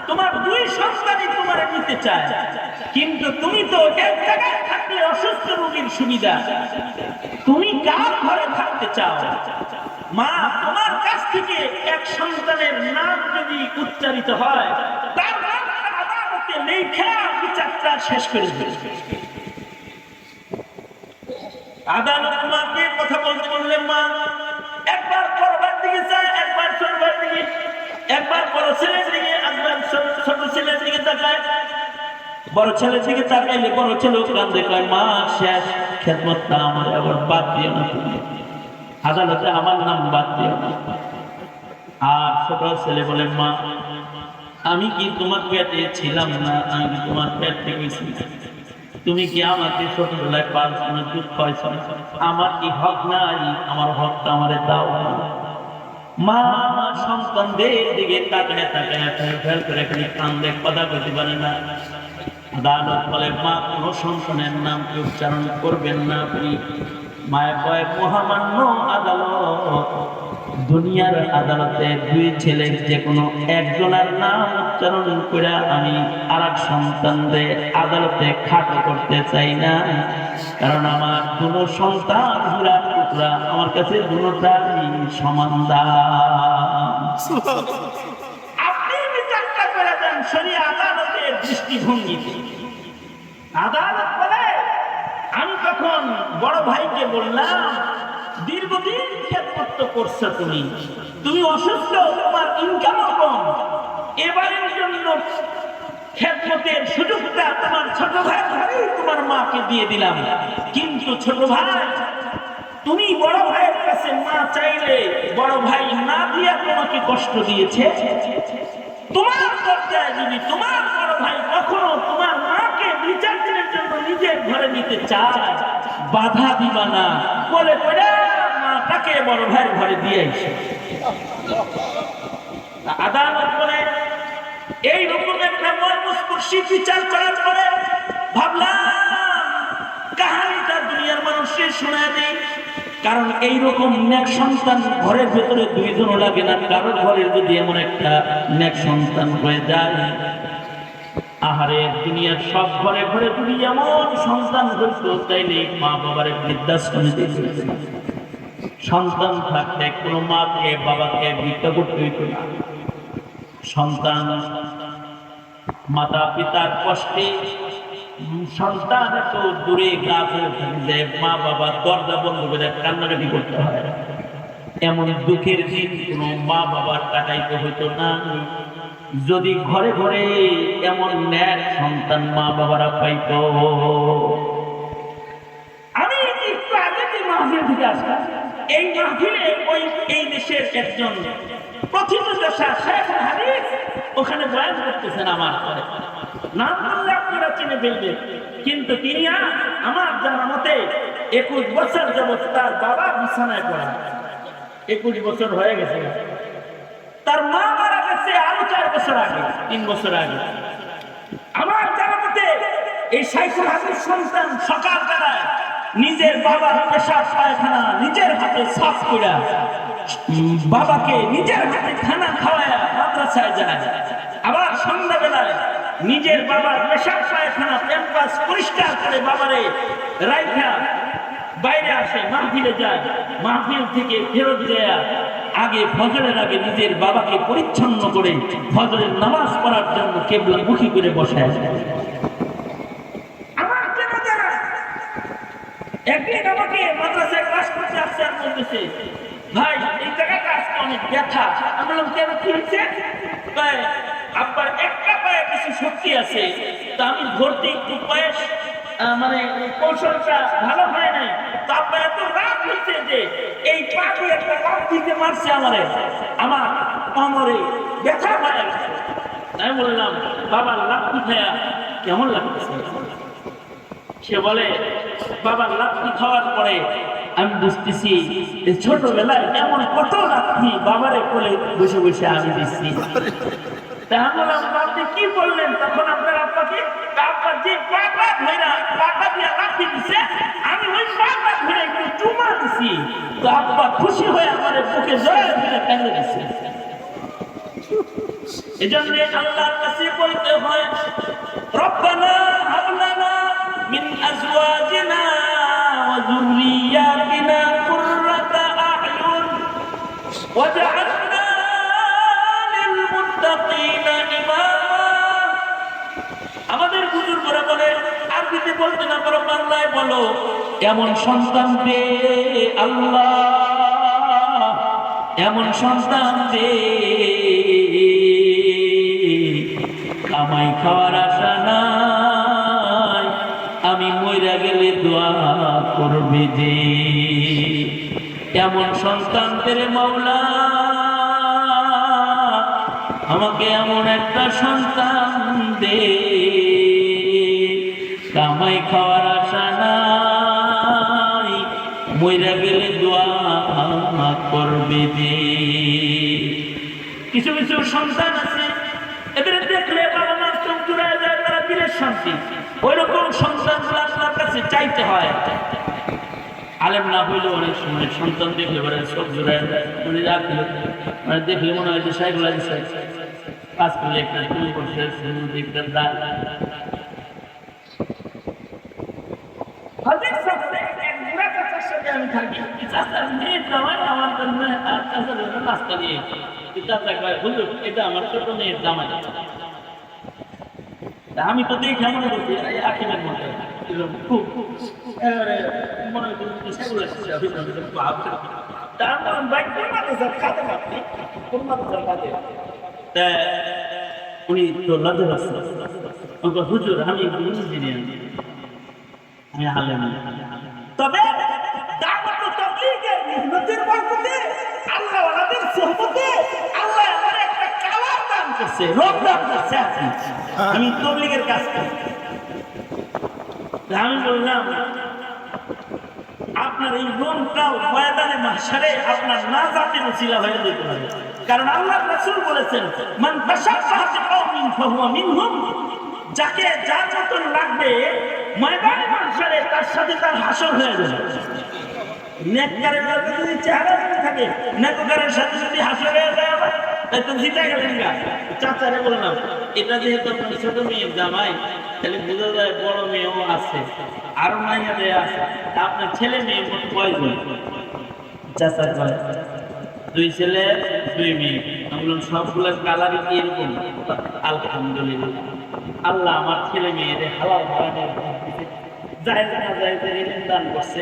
তোমার দুই সন্তানই তোমার নিতে চায়, কিন্তু তুমি তো এক জায়গায় থাকলে অসুস্থ রোগীর সুবিধা, তুমি কার ঘরে থাকতে চাও? মা, তোমার কাছ থেকে এক সন্তানের নাম যদি উচ্চারিত হয়, তার নামটা আদালতে লেখা বিচারটা শেষ করে দেবে। আদালত মাকে কথা বলতে বললেন, মা একবার করবার দিকে চায়, একবার চলবার দিকে, একবার বড় ছেলের দিকে, একবার ছোট ছেলের দিকে তাকায়। বড় ছেলের দিকে তাকাইলে বড় ছেলে কান্দে, কয় মা শেষ, খেদমতটা আমার আবার বাদ দিও না তুমি, আদালতে আমার নাম বাদ দিও না। আর ছোট ছেলে বলে, মা আমি কি তোমার পেটে ছিলাম না? আমি কি তোমার পেট থেকে ছিলাম? তুমি কি আমাকে ছোটবেলায় পাঁচজনে দুধ খাইছ? আমার কি হক নাই? আমার হকটা আমারে দাও। মা সন্তানদের দিকে তাকায় তাকায় ফেল করে খালি কান্দে, কথা বলতে পারে না। আদালত বলে, মা কোনো সন্তানের নাম কি উচ্চারণ করবেন না আপনি? মায়ের কয়েক মহামান্য আদালত, দুনিয়ার আদালতে দুই ছেলের যে কোনো একজনের নাম উচ্চারণ করে আমি আর এক সন্তানদের আদালতে খাটো করতে চাই না, কারণ আমার দুটো সন্তান হীরার টুকরা, আমার কাছে দুটোটাই সমান দাম। আপনি বিচারটা করে দেন শরীয়ত আদালতের দৃষ্টিভঙ্গিতে। আদালত বলে, আমি তখন বড় ভাইকে বললাম, দীর্ঘদিন খেদমত করছো তুমি, তুমি অসুস্থ, তোমার ইনকামও কম, এবারের জন্য খেদমতের সুযোগটা তোমার ছোট ভাই তোমার মাকে দিয়ে দিলাম। কিন্তু ছোট ভাই, তুমি বড় ভাইয়ের কাছে মা চাইলে বড় ভাই না দিয়া তোমাকে কষ্ট দিয়েছে। তোমার দরজায় যদি তোমার বড় ভাই কখনো তোমার মাকে বিচার দিনের জন্য নিজের ঘরে নিতে চায়, বাধা দিবা না, বলে মাটাকে বড় ভাইয়ের ঘরে দিয়ে এসে। আদালত বলে, এই রকম একটা মর্মস্পর্শী বিচার করার পরে ভাবলাম কাহিনীটা দুনিয়ার মানুষকে শোনায় দেই, কারণ এইরকম নেক সন্তান ঘরের ভেতরে দুইজনও লাগে না। কারোর ঘরের যদি এমন একটা নেক সন্তান হয়ে যায়, আহারে দুনিয়ার সব ঘরে ঘরে যদি এমন সন্তান হইতো, তাইলে মা বাবার বৃদ্ধাশ্রমে দিতে সন্তান থাকতে কোনো মাকে বাবাকে ভিক্ষা করতে হইত না। সন্তান মাতা পিতার কষ্টে সন্তান এত দূরে গা ফেলে থাকে যে মা বাবা দরজা বন্ধ করে কান্নাকাটি করতে হয়। এমন দুঃখের দিন কোনো মা বাবার কাটাইতে হইতো না যদি ঘরে ঘরে এমন ন্যাক সন্তান মা বাবারা পাইত। আমি একটু আগে যে মাহফিল থেকে আসলাম, এই মাহফিলে এই দেশের একজন প্রথিতযশা শেখ হাদিস ওখানে বয়ান করতেছেন আমার পরে, নাম বললে আপনারা চিনে ফেলবেন। কিন্তু তিনি আমার জানা মতে 21 বছর যাবৎ তার বাবা বিছানায় পড়া, 21 বছর হয়ে গেছে। তার মা মারা গেছে আরো 4 বছর আগে, 3 বছর আগে। আমার জানা মতে এই শাইখুল হাদিস সন্তান সকাল বেলায় নিজের বাবার পেশাব পায়খানা নিজের হাতে সাফ করে বাবাকে নিজের হাতে খানা খাওয়ায় মাদ্রাসায় যায়, আবার সন্ধ্যাবেলায় নিজের বাবার পেশাব পায়খানা ক্যাম্পাস পরিষ্কার করে বাবারে রাইখা বাইরে আসে, মাহফিলে যায়, মাহফিল থেকে ফেরত যায় আগে ফজরের আগে নিজের বাবাকে পরিচ্ছন্ন করে ফজরের নামাজ পড়ার জন্য কিবলামুখী করে বসায়। একদিন আমাকে মাদ্রাসায় ক্লাস করতে আসছে আর বলতেছে, ভাই এই জায়গাটা আজকে অনেক ব্যথা। আমি বললাম কেন, কি হয়েছে? আব্বার একটা পায়ে কিছু শক্তি আছে, তা আমি ধরতে একটু বয়স মানে কৌশলটা ভালো হয় নাই, তো আব্বা এত রাগ হয়েছে যে এই পা দিয়ে একটা লাফ দিতে মারছে আমারে, আমার কোমরে ব্যথা হয়ে গেছে। আমি বললাম বাবার লাফি খায়া কেমন লাগতেছে? সে বলে বাবার লাফি খাওয়ার পরে আমি বুঝতেছি ছোটবেলায় এমন কত লাফি বাবারে কোলে বসে বসে আমি দিচ্ছি। তা আমি বললাম আপনি কি বললেন তখন আপনার আব্বাকে? আব্বা যে পাটা ধরে পাটা দিয়ে লাফি দিছে, আমি ওই পাটা ধরে একটু চুমা দিছি। দিছি, তো আব্বা খুশি হয়ে আমার বুকে জড়ায় ধরে কাঁদে দিছে। এজন্য আল্লাহর কাছে বলতে হয়, রব্বানা হাব লানা মিন আজওয়াজিনা ওয়া যুররিয়াতিনা কুররাতা আ'য়ুন ওয়াজআলনা লিল মুত্তাকিনা ইমামা। আমাদের বুজুর্গরা বলে, আরবিতে বলতে না পারো বাংলায় বলো, এমন সন্তান দে আল্লাহ, এমন সন্তান দে কামাই খাওয়ার আশা নাই, আমি মইরা গেলে দোয়া করবে যে। এমন সন্তান দে মাওলা, আমাকে এমন একটা সন্তান দে কামাই খাওয়ার আশা নাই, মইরা গেলে দোয়া করবে যে। কিছু কিছু সন্তান আছে, এদের দেখলে বাবা মার চোখ জুড়ায় যায়, তারা দিলের শান্তি। ওই রকম সন্তানগুলো আপনার কাছে চাইতে হয়। আলেম না হইলেও অনেক সময় সন্তান দেখলে পরে চোখ জুড়ায় যায়, মানে রাখলে মানে দেখলে মনে হয় যে সাইকেল আছে, কাজ করলে একটা তুমি করছে একটা দাঁড়। আমি থাকি চাচার মেয়ের জামাই আমার জন্য, আর চাচার জন্য নাস্তা নিয়ে চাচা কয় হুজুর এটা আমার ছোট মেয়ের জামাই। আমি তো দেখে মনে করছি আকিমের মধ্যে খুব মনে হচ্ছে উনি তো লজ্জা পাচ্ছে, হুজুর আমি ইঞ্জিনিয়ার, আমি আলেম। তবে আমি তবলিগের কাজ করি। আমি বললাম আপনার এই লোনটাও ময়দানে মাহশারে আপনার নাজাতের উসিলা হয়ে যেতে পারে, কারণ আল্লাহ রাসূল বলেছেন, মান তাশাব্বাহা বিকাউমিন ফাহুয়া মিনহুম, যাকে যার মতন লাগবে ময়দানে মাহশারে তার সাথে তার হাসর হয়ে যাবে। নেককারের সাথে যদি চেহারা থাকে, নেককারের সাথে যদি হাসর হয়ে যায় তো জিতে গেলেন গা। চাচারে বললাম এটা যেহেতু আপনার ছোট মেয়ের জামাই, তাহলে বোঝা যায় বড় মেয়েও আছে, আরো মাইয়া মেয়ে আছে, আপনার ছেলে মেয়ে মোট কয়জন? চাচা কয় 2 ছেলে 2 মেয়ে। আমি বললাম সবগুলোর কালারই কি এরকম? আলহামদুলিল্লাহ, আল্লাহ আমার ছেলে মেয়েদের হালাল হারামের দান করছে।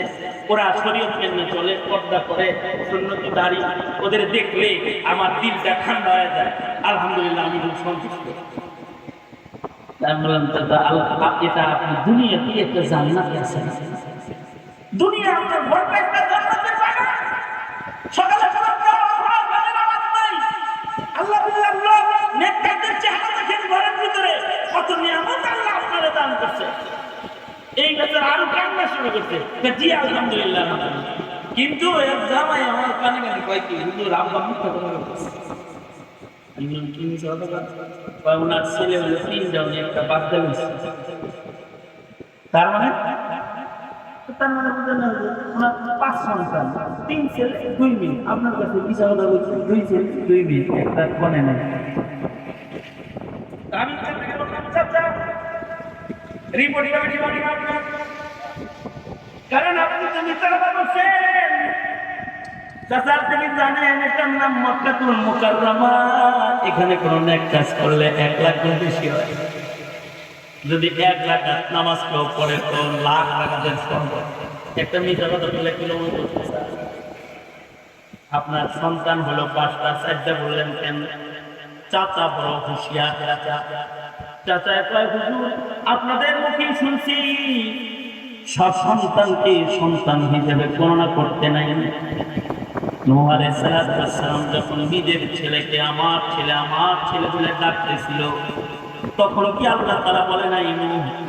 ওরা শরীয়ত মেনে চলে, পর্দা করে, সুন্নতি দাড়ি, ওদের দেখলে আমার দিলটা ঠান্ডা হয়ে যায়। আলহামদুলিল্লাহ, আমি খুব সন্তুষ্ট। আমি বললাম এটা আপনি দুনিয়াতে একটা জান্নাতে আছেন, দুনিয়া আপনার ঘরটা একটা জান্নাতের জায়গা। সকালে আল্লাহ নেককারদের চেহারা দেখেন, ঘরের ভিতরে কত নিয়ামত আল্লাহ আপনারা দান করছে। এই বেচারা আরো কান্না শুরু করছে, জি আলহামদুলিল্লাহ। কিন্তু এক জামাই আমার কানে কানে কয় কি হুজুর আব্বা মিথ্যা কথা বলতেছে। ওনার ছেলে হলো 3 জন, একটা বাচ্চা হয়েছে। তার মানে বুঝলেন না, ওনার 5 সন্তান, 3 ছেলে 2 মেয়ে। আপনার কাছে মিথ্যা কথা বলছে, 2 ছেলে 2 মেয়ে, একটা কনে নাই। আমি কারণ আপনি তো মিথ্যা কথা বলছেন। চাচা আপনি জানেন এটার নাম মক্কাতুল মুকাররমা, এখানে কোনো নেক কাজ করলে 1 লাখ গুণ বেশি হয়। যদি 1 লাখ নামাজ কেউ পড়ে তো লাখ টাকাদের সম্পদ। একটা মিথ্যা কথা বলে কিলোমিটার। আপনার সন্তান হলো 5টা, 4টা বললেন কেন? চাচা বড় হুঁশিয়ার। চাচা কয় হুজুর আপনাদের মুখে শুনছি সব সন্তানকে সন্তান হিসেবে গণনা করতে নাই। নূহ আলাইহিস সালাম যখন নিজের ছেলেকে আমার ছেলে বলে ডাকতেছিল, তখন কি আল্লাহ তাআলা বলে নাই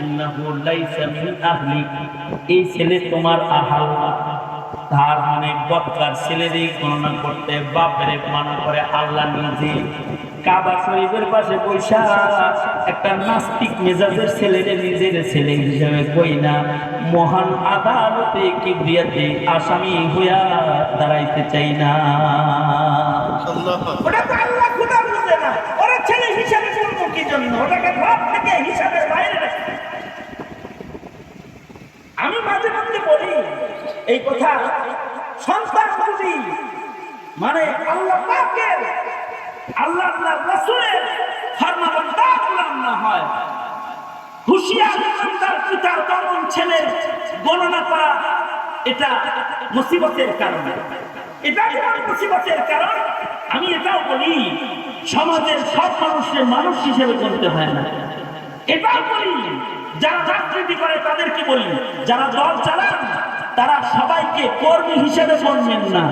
ইন্নাহু লাইসা মিন আহলি, এই ছেলে তোমার আহাল না। তার মানে বদকার ছেলেরই গণনা করতে বাপের মানা করে আল্লাহ নিজে। কাবা শরীফের পাশে বৈশা একটা নাস্তিক মেজাজের ছেলের নিজের ছেলে হিসেবে কই না, মহান আদালতে কিবরিয়াতে আসামি হইয়া দাঁড়াইতে চাই না। ওটা তো আল্লাহ খোদা বুঝে না, ওরা ছেলে হিসাবে বলবো কি জন্য, ওটাকে ভাব থেকে হিসাবের বাইরে রাখে। আমি মাঝে মধ্যে বলি এই কথা, সন্তান যদি মানে আল্লাহ পাকের আল্লাহ রাসূলের ফরমাবরদার গোলাম না হয়, হুঁশিয়ার ইমানদার পিতার দমন ছেলের গণনা করা এটা মুসিবতের কারণ, এটা যেমন মুসিবতের কারণ, আমি এটাও বলি সমাজের সব মানুষের মানুষ হিসেবে চলতে হয় না। এটাও বলি যারা রাজনীতি করে তাদেরকে বলি, যারা দল চালান তারা সবাইকে কর্মী হিসেবে গণবেন না,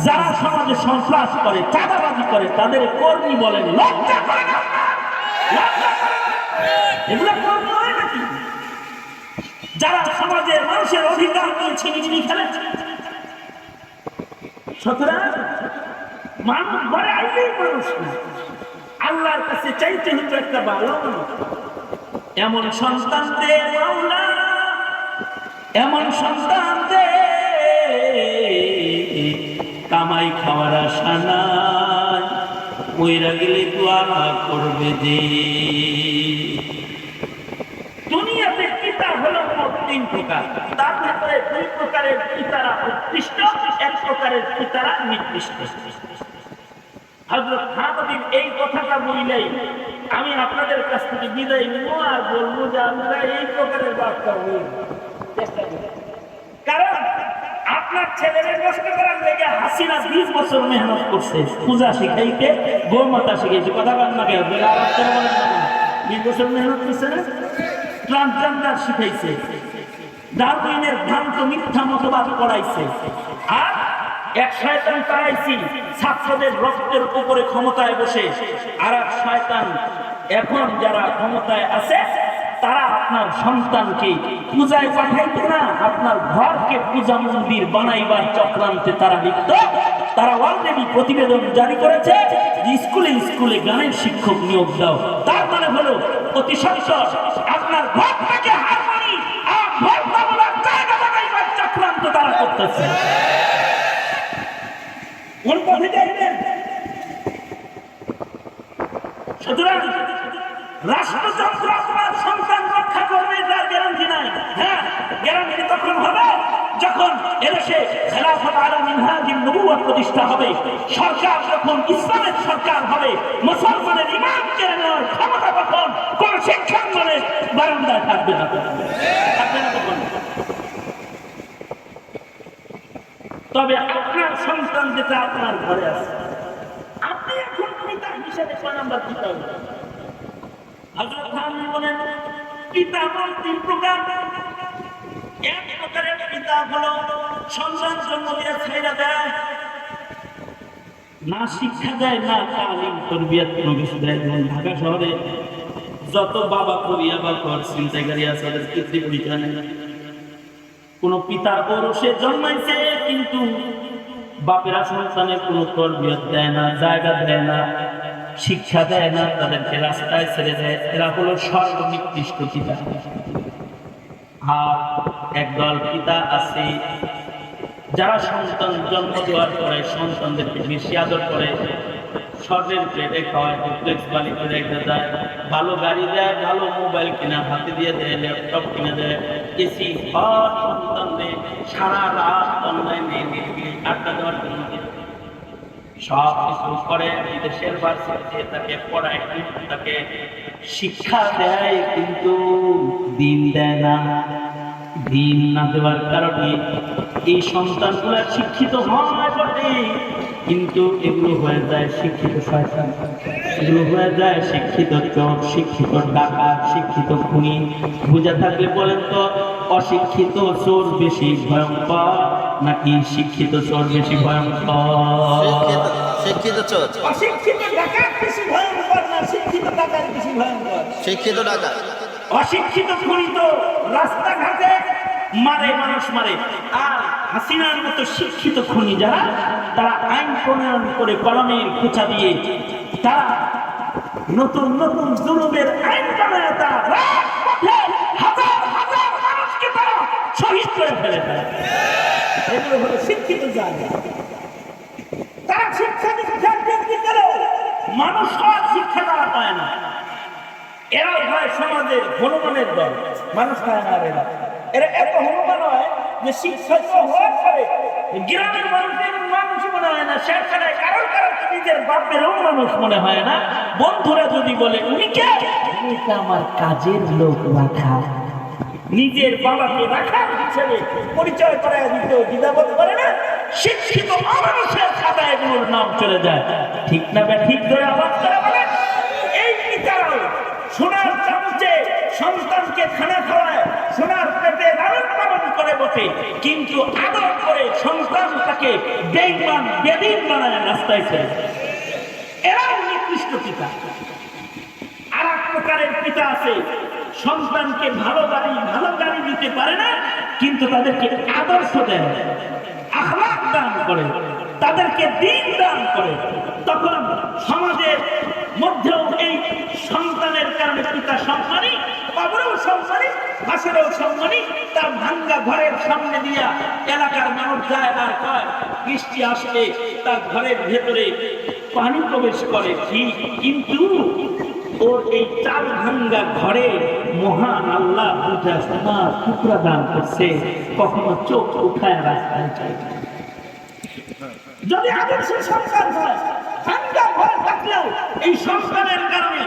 যারা সমাজে সন্ত্রাস করে চাঁদাবাজি করে তাদের কর্মী বলেন। লজ্জা করে না? এগুলো কর্মী হয় নাকি? যারা সমাজের মানুষের অধিকার নিয়ে ছিনিমিনি খেলে, সুতরাং মানুষ ঘরে আইলেই মানুষ না, আল্লাহর কাছে চাইতে হতো একটা ভালো মানুষ। এমন সন্তান দে মাওলা, এমন সন্তান দে কামাই খাওয়ার আশা নাই, মইরা গেলে দোয়া করবে যে। দুনিয়াতে পিতা হলো মোট 3 প্রকার, তার ভিতরে 2 প্রকারের পিতারা উৎকৃষ্ট, 1 প্রকারের পিতারা নিকৃষ্ট। হযরত খানউদ্দিন এই কথাটা বললেই আমি আপনাদের কাছ থেকে বিদায় নিব আর বলবো যে আমরা এই প্রকারের বার্তা হই। কারণ আপনার ছেলেদের নষ্ট করার লেগে হাসিনা 20 বছর মেহনত করছে, পূজা শিখাইতে, গোমাতা শিখাইছে, কথা বলেন না কেন? 20 বছর মেহনত করছে না, ট্রান্সজেন্ডার শিখাইছে, ডারউইনের ভ্রান্ত মিথ্যা মতবাদ পড়াইছে, আর এক শয়তান তাড়াইছি ছাত্রদের রক্তের উপরে ক্ষমতায় বসে, আর এক শয়তান এখন যারা ক্ষমতায় আছে তারা আপনার সন্তানকে পূজায় পাঠাইতে না, আপনার ঘরকে পূজা মন্দির বানাইবার চক্রান্তে তারা লিপ্ত। তারা অলরেডি প্রতিবেদন জারি করেছে যে স্কুলে স্কুলে গানের শিক্ষক নিয়োগ দাও। তার মানে হলো অতি সত্বর আপনার ঘরটাকে হারমোনি আর ঘর বাংলার জায়গা বানাইবার চক্রান্ত তারা করতেছে। সুতরাং রাষ্ট্রযন্ত্র আপনার সন্তান রক্ষা করবে তার গ্যারান্টি নাই। হ্যাঁ, গ্যারান্টি তখন হবে যখন এদেশে খেলাফত আলা মিনহাজিন নবুওয়াত প্রতিষ্ঠা হবে, সরকার যখন ইসলামের সরকার হবে, মুসলমানের ইমাম কেড়ে নেওয়ার ক্ষমতা তখন কোন শিক্ষাঙ্গনের বারান্দায় থাকবে না, থাকবে না তখন। তবে আপনার সন্তান যেটা আপনার ঘরে আছে, আপনি এখন পিতা হিসেবে 6 নম্বর পিতা হবেন। হযরত খানউদ্দিন বলেন পিতা হল 3 প্রকার। 1 প্রকারের পিতা হলো সন্তান জন্ম দিয়ে ছেড়ে দেয়, না শিক্ষা দেয়, না তালিম তরবিয়ত কোনো কিছু দেয়। ঢাকা শহরে যত বাবা করিয়া বা কর চিন্তাকারী আছে তাদের কীর্তি পরিচয় নেই। কোন পিতার পৌরুষে জন্মাইছে কিন্তু বাপেরা সন্তানের কোনো তরবিয়ত দেয় না, জায়গা দেয় না, শিক্ষা দেয় না, তাদেরকে রাস্তায় ছেড়ে দেয়। এরা হলো সর্বনিকৃষ্ট পিতা। আর একদল পিতা আছে যারা সন্তান জন্ম দেওয়ার পরে সন্তানদেরকে বেশি আদর করে, স্বর্ণের প্লেটে খাওয়ায়, ডুপ্লেক্স বাড়ি করে রেখে দেয়, ভালো গাড়ি দেয়, ভালো মোবাইল কিনা হাতে দিয়ে দেয়, ল্যাপটপ কিনে দেয়, এসি ঘর সন্তানদের সারা রাত অনলাইনে আড্ডা দেওয়ার জন্য সব কিছু করে। বিদেশের ভার্সিটিতে তাকে পড়ায়, তাকে শিক্ষা দেয়, কিন্তু দিন দেয় না। দিন না দেওয়ার কারণে এই সন্তানগুলো শিক্ষিত হয় বটে, কিন্তু এগুলো হয়ে যায় শিক্ষিত শয়তান, এগুলো হয়ে যায় শিক্ষিত চোর, শিক্ষিত ডাকাত, শিক্ষিত খুনি। বুঝে থাকলে বলেন তো, অশিক্ষিত চোর বেশি ভয়ঙ্কর নাকি শিক্ষিত চোর বেশি ভয়ঙ্কর? শিক্ষিত চোর। অশিক্ষিত ডাকাত বেশি ভয়ঙ্কর না শিক্ষিত ডাকাত বেশি ভয়ঙ্কর? শিক্ষিত ডাকাত। অশিক্ষিত খুনি তো রাস্তাঘাটে মারে, মানুষ মারে। আর হাসিনার মতো শিক্ষিত খুনি যারা, তারা আইন প্রণয়ন করে কলমের খোঁচা দিয়ে তারা নতুন নতুন জুলুমের আইন বানায়, তারা রাজপথে হাজার হাজার মানুষকে তারা শহীদ করে ফেলে। এগুলো হলো শিক্ষিত জায়গা। তারা শিক্ষা দীক্ষার বৃদ্ধি করেও মানুষ হওয়ার শিক্ষা তারা পায় না। এরা হয় সমাজের হনুমানের দল, মানুষ পায় না। এরা এত হনুমান হয় যে শিক্ষা হওয়ার পরে গ্রামের মানুষের মানুষ মনে হয় না, শেরখানায় কারণ কারণ নিজের বাপেরও মানুষ মনে হয় না। বন্ধুরা যদি বলে উনি কে, উনি তো আমার কাজের লোক রাখা, নিজের বাবাকে রাখার হিসেবে পরিচয় করায় দিতে দ্বিধাবোধ করে না। শিক্ষিত অমানুষের খাতায় এগুলোর নাম চলে যায়। ঠিক না বে ঠিক ধরে আওয়াজ করে বলে, এই পিতারাও সোনার চামচে সন্তানকে খানা খাওয়ায়, সোনার পেটে লালন পালন করে বসে, কিন্তু আদর করে সন্তানটাকে বেঈমান বেদীন বানায় রাস্তায় ছেড়ে। এরাও নিকৃষ্ট পিতা। আর এক প্রকারের পিতা আছে, সন্তানকে ভালো গাড়ি দিতে পারে না, কিন্তু তাদেরকে আদর্শ দেয়, আখলাক দান করে, তাদেরকে দিন দান করে। তখন সমাজের মধ্যেও এই সন্তানের কারণে পিতা সম্মানী, কবরেও সম্মানী, হাসরেও সম্মানী। তার ভাঙ্গা ঘরের সামনে দিয়া এলাকার মানুষ যায় আর কয় বৃষ্টি আসলে তার ঘরের ভেতরে পানি প্রবেশ করে ঠিক, কিন্তু ওর এই চাল ভাঙ্গা ঘরে মহান আল্লাহ দুটা সোনার টুকরা দান করছে, কখনো চোখ উঠায় রাস্তায় চাই। যদি আদর্শ সন্তান হয়, ভাঙ্গা ঘরে থাকলেও এই সন্তানের কারণে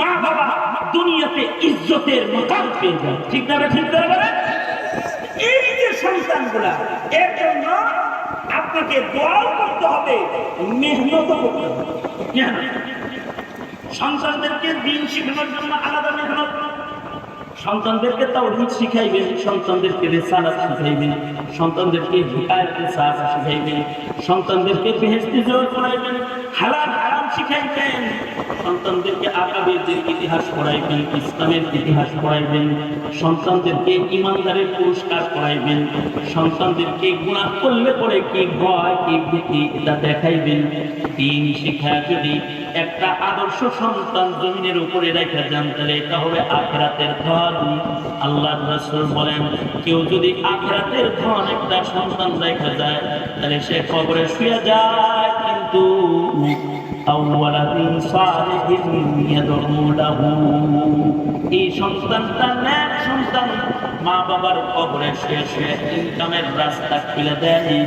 মা বাবা দুনিয়াতে ইজ্জতের মাকাম পেয়ে যায়। ঠিক না ঠিক করে এই যে সন্তানগুলা, এর জন্য আপনাকে দোয়াও করতে হবে, মেহনতও করতে হবে। সন্তানদেরকে দিন শিখানোর জন্য আলাদা মেহনত, সন্তানদেরকে তাওহীদ শিখাইবেন, সন্তানদেরকে রিসালাত শিখাইবেন, সন্তানদেরকে হিদায়াতের সাহায্য শিখাইবেন, সন্তানদেরকে বেহেশতে যাওয়া করাইবেন, হালাল হারাম শিখাইবেন, সন্তানদেরকে আকাবেরদের ইতিহাস পড়াইবেন, ইসলামের ইতিহাস পড়াইবেন, সন্তানদেরকে ইমানদারের পুরস্কার পড়াইবেন, সন্তানদেরকে গুনাহ করলে পরে কি ভয় কি ভীতি এটা দেখাইবেন। দিন শিক্ষা যদি একটা আদর্শ সন্তান জমিনের উপরে রেখে যান, তাহলে এটা হবে আখিরাতের ধন। আল্লাহর রাসূল বলেন, কেউ যদি আখিরাতের ধন একটা সন্তান রেখে যায়, তাহলে সে কবরে শুয়ে যায়, কিন্তু আওয়ালাদিন সালিহিন ইয়াদউ লাহু, এই সন্তানটা নেক সন্তান মা বাবার কবরে শুয়ে শুয়ে ইনকামের রাস্তা খুলে দেয়।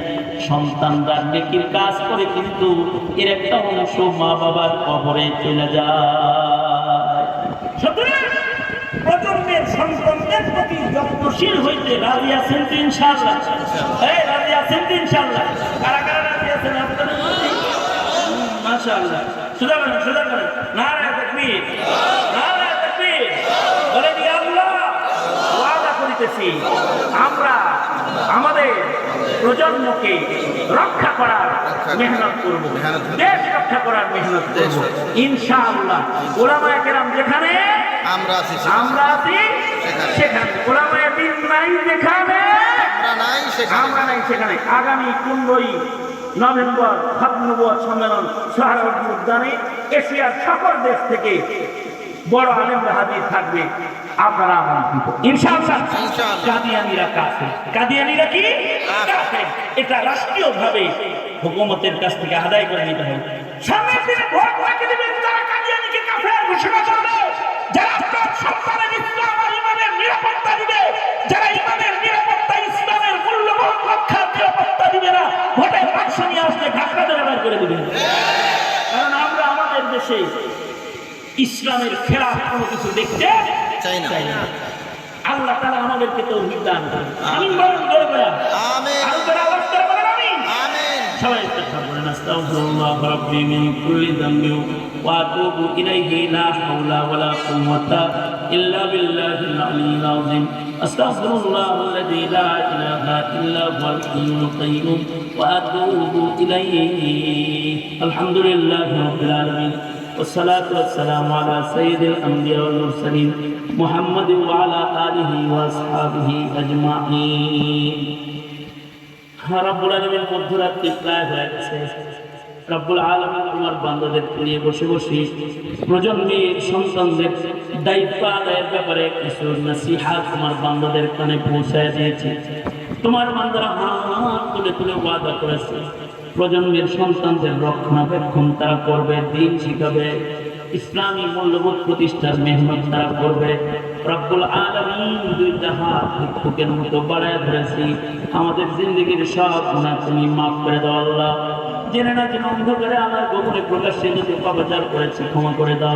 সন্তানরা নেকির কাজ করে, কিন্তু এর একটা অংশ মা বাবার কবরে চলে যায়। সুতরাং প্রজন্মের সন্তানদের প্রতি যত্নশীল হইতে রাজি আছেন তো ইনশাআল্লাহ? এই রাজি আছেন তো ইনশাআল্লাহ? কারা কারা রাজি আছেন আপনাদের প্রতি? মাশাআল্লাহ, সুদা করেন নারায়ে তাকবীর, নারায়ে তাকবীর। বলে দি আল্লাহ, ওয়াদা করিতেছি আমরা আমাদের প্রজন্মকে রক্ষা করার মেহনত করব, দেশ রক্ষা করার মেহনত করব ইনশাআল্লাহ। উলামায়ে কেরাম যেখানে আমরা আছি সেখানে, উলামায়ে দ্বীন নাই যেখানে আমরা নাই সেখানে। আগামী 15ই নভেম্বর খাতমুনবুওয়াত সম্মেলন সোহরাওয়ার্দী উদ্যানে এশিয়ার সকল দেশ থেকে বড় আলেমরা হাজির থাকবে, আপনারা আমন্ত্রিত ইনশাআল্লাহ। কাদিয়ানীরা কাফের, কাদিয়ানীরা কি কাফের, এটা রাষ্ট্রীয়ভাবে হুকুমতের কাছ থেকে আদায় করে নিতে হবে। সামনের দিনে ভোট বাকি দিবেন, যারা কাদিয়ানীকে কাফের ঘোষণা করবে, যারা আপনার সন্তানের ইসলাম আর ইমানের নিরাপত্তা দিবে, যারা ইমানের নিরাপত্তা ইসলামের মূল্যবোধ রক্ষার নিরাপত্তা দিবে না, ভোটের বাক্স নিয়ে আসলে ঘাটটা ধরে বের করে দিবেন। কারণ আমরা আমাদের দেশে ইসলামের খেলাফ কোনো কিছু দেখতে চাই না। আল্লাহ তাআলা আমাদেরকে তৌফিক দান করুন। আমিন বলুন, জোরে বলেন আমিন। আর জোরে আওয়াজ করে বলেন আমিন। আমিন। সবাই ইস্তিগফার করেন, আস্তাগফিরুল্লাহ রাব্বি মিন কুল্লি যামবি ওয়া আতুবু ইলাইহি, লা হাওলা ওয়ালা কুওয়াতা ইল্লা বিল্লাহিল আলিয়্যিল আযীম। আস্তাগফিরুল্লাহাল্লাযী লা ইলাহা ইল্লা হুয়াল হাইয়ুল কাইয়্যুম ওয়া আতুবু ইলাইহি। আলহামদুলিল্লাহি রাব্বিল আলামিন। والصلاة والسلام على سيد الأنبياء والمرسلين محمد وعلى آله وأصحابه أجمعين রব্বুল আলামিন মধ্যরাত্রি প্রায় হয়ে গেছে। রব্বুল আলামিন তোমার বান্দাদেরকে নিয়ে বসে বসে প্রজন্মের সন্তানদের দায়িত্ব আদায়ের ব্যাপারে কিছু নসিহত তোমার বান্দাদের কানে পৌঁছায় দিয়েছে। তোমার বান্দারা হাত তুলে তুলে ওয়াদা করেছে প্রজন্মের সন্তানদের রক্ষণাবেক্ষণ তারা করবে, দ্বীন শিখাবে, ইসলামী মূল্যবোধ প্রতিষ্ঠার মেহনত তারা করবে। রব্বুল আলামিন দুইটা হাত ভিক্ষুকের মতো বাড়ায় ধরেছি। আমাদের জিন্দগির সব গুনাহ তুমি মাফ করে দাও আল্লাহ। জেনে না জেনে অন্ধকারে আমার গোপনে প্রকাশ্যে যদি পাপাচার করেছি ক্ষমা করে দাও।